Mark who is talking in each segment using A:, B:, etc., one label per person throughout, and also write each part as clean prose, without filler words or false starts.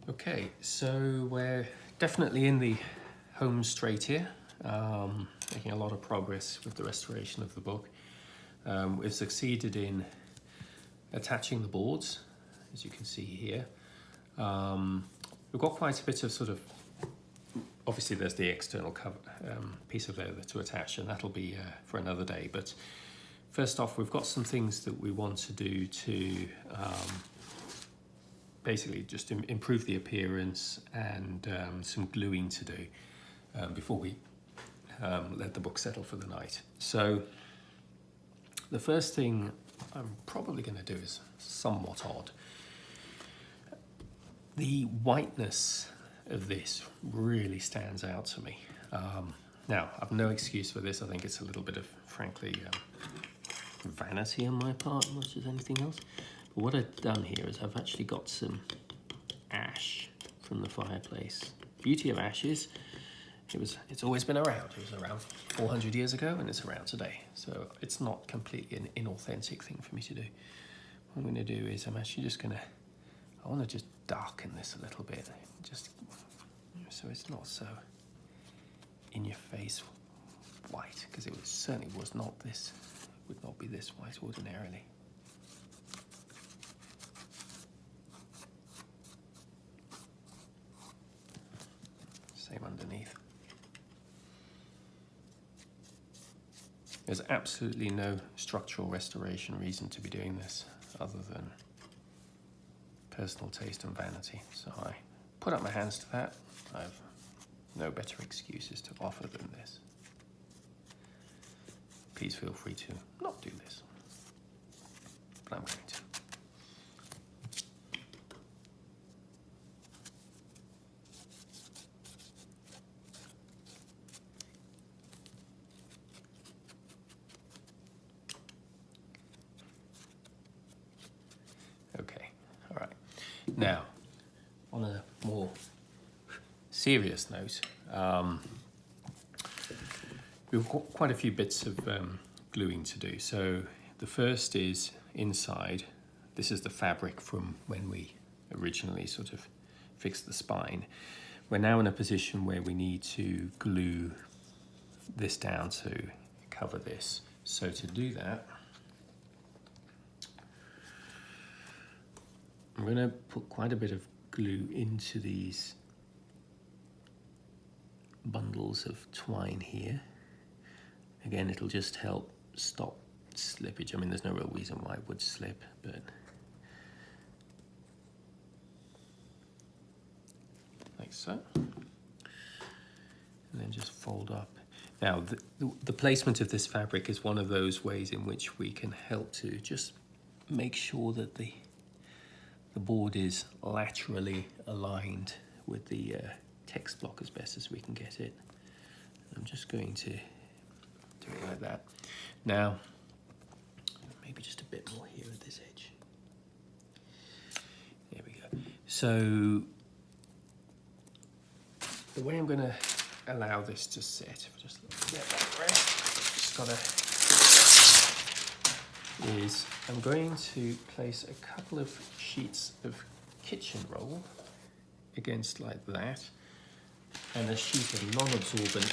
A: Okay, so we're definitely in the home straight here, making a lot of progress with the restoration of the book. We've succeeded in attaching the boards, as you can see here. We've got quite a bit of sort of, obviously there's the external cover, piece of leather to attach, and that'll be for another day. But first off, we've got some things that we want to do to basically just improve the appearance, and some gluing to do before we let the book settle for the night. So the first thing I'm probably going to do is somewhat odd. The whiteness of this really stands out to me. Now, I've no excuse for this. I think it's a little bit of, frankly, vanity on my part as much as anything else. But what I've done here is I've actually got some ash from the fireplace. Beauty of ashes, it's always been around. It was around 400 years ago, and it's around today. So it's not completely an inauthentic thing for me to do. What I'm going to do is I'm actually just going to, I want to just darken this a little bit, just so it's not so in your face white, because it certainly was not this, would not be this white ordinarily. Same underneath. There's absolutely no structural restoration reason to be doing this other than personal taste and vanity. So I put up my hands to that. I have no better excuses to offer than this. Please feel free to not do this, but I'm going to. Okay, all right. Now, on a more serious note, we've got quite a few bits of gluing to do. So the first is inside. This is the fabric from when we originally sort of fixed the spine. We're now in a position where we need to glue this down to cover this. So to do that, I'm going to put quite a bit of glue into these bundles of twine here. Again, it'll just help stop slippage. I mean, there's no real reason why it would slip, but like so. And then just fold up. Now, the placement of this fabric is one of those ways in which we can help to just make sure that the board is laterally aligned with the text block as best as we can get it. I'm just going to do it like that. Now, maybe just a bit more here at this edge. There we go. So, the way I'm going to allow this to sit, if I just get that right, just is I'm going to place a couple of sheets of kitchen roll against like that, and a sheet of non-absorbent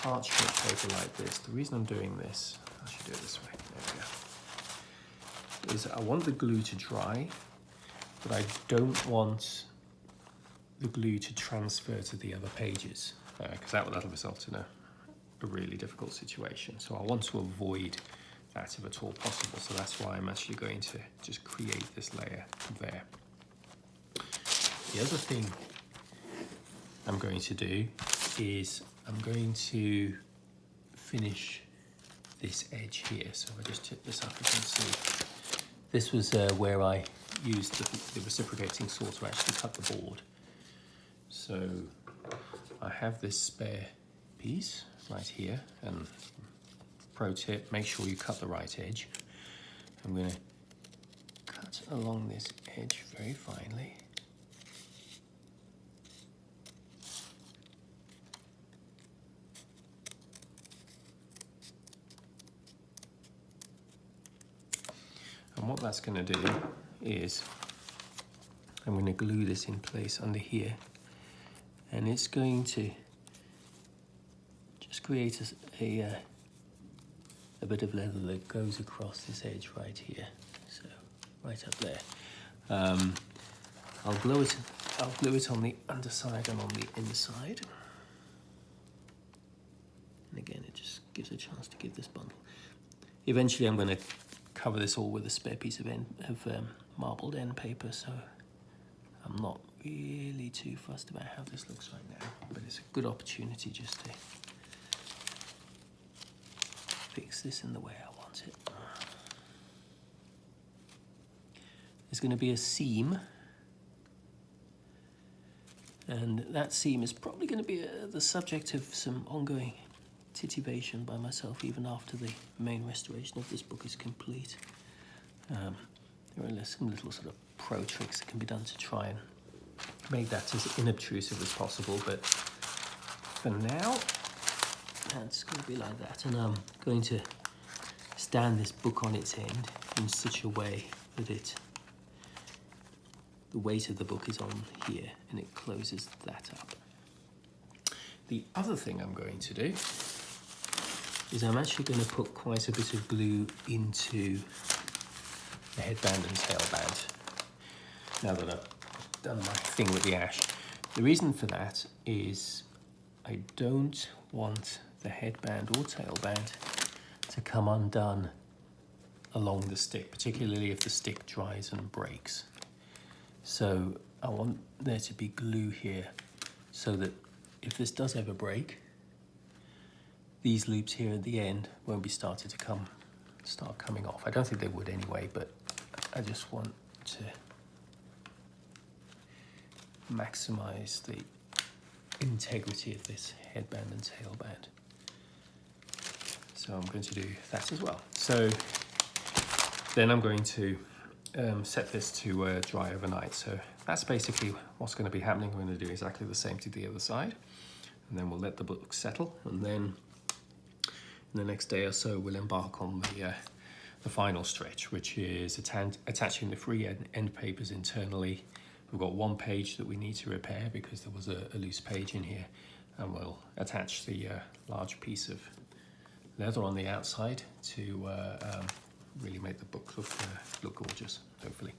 A: parchment paper like this. The reason I'm doing this, I should do it this way, there we go, is I want the glue to dry, but I don't want the glue to transfer to the other pages, because that'll result in a really difficult situation. So I want to avoid that if at all possible. So that's why I'm actually going to just create this layer there. The other thing I'm going to do is I'm going to finish this edge here. So if I just tip this up, you can see this was where I used the reciprocating saw to actually cut the board. So I have this spare piece right here, and pro tip, make sure you cut the right edge. I'm going to cut along this edge very finely. And what that's going to do is I'm going to glue this in place under here, and it's going to just create a bit of leather that goes across this edge right here, so right up there. I'll glue it on the underside and on the inside. And again, it just gives a chance to give this bundle. Eventually I'm going to cover this all with a spare piece of marbled end paper, so I'm not really too fussed about how this looks right now, but it's a good opportunity just to fix this in the way I want it. There's going to be a seam, and that seam is probably going to be the subject of some ongoing titivation by myself even after the main restoration of this book is complete. There are some little sort of pro tricks that can be done to try and make that as inobtrusive as possible, but for now it's going to be like that, and I'm going to stand this book on its end in such a way that the weight of the book is on here and it closes that up. The other thing I'm going to do is I'm actually going to put quite a bit of glue into the headband and tailband now that I've done my thing with the ash. The reason for that is I don't want the headband or tailband to come undone along the stick, particularly if the stick dries and breaks. So I want there to be glue here so that if this does ever break, these loops here at the end won't be start coming off. I don't think they would anyway, but I just want to maximize the integrity of this headband and tailband. So I'm going to do that as well. So then I'm going to set this to dry overnight. So that's basically what's going to be happening. We're going to do exactly the same to the other side, and then we'll let the book settle, and then in the next day or so we'll embark on the final stretch, which is attaching the free end papers internally. We've got one page that we need to repair because there was a loose page in here, and we'll attach the large piece of leather on the outside to really make the book look gorgeous, hopefully.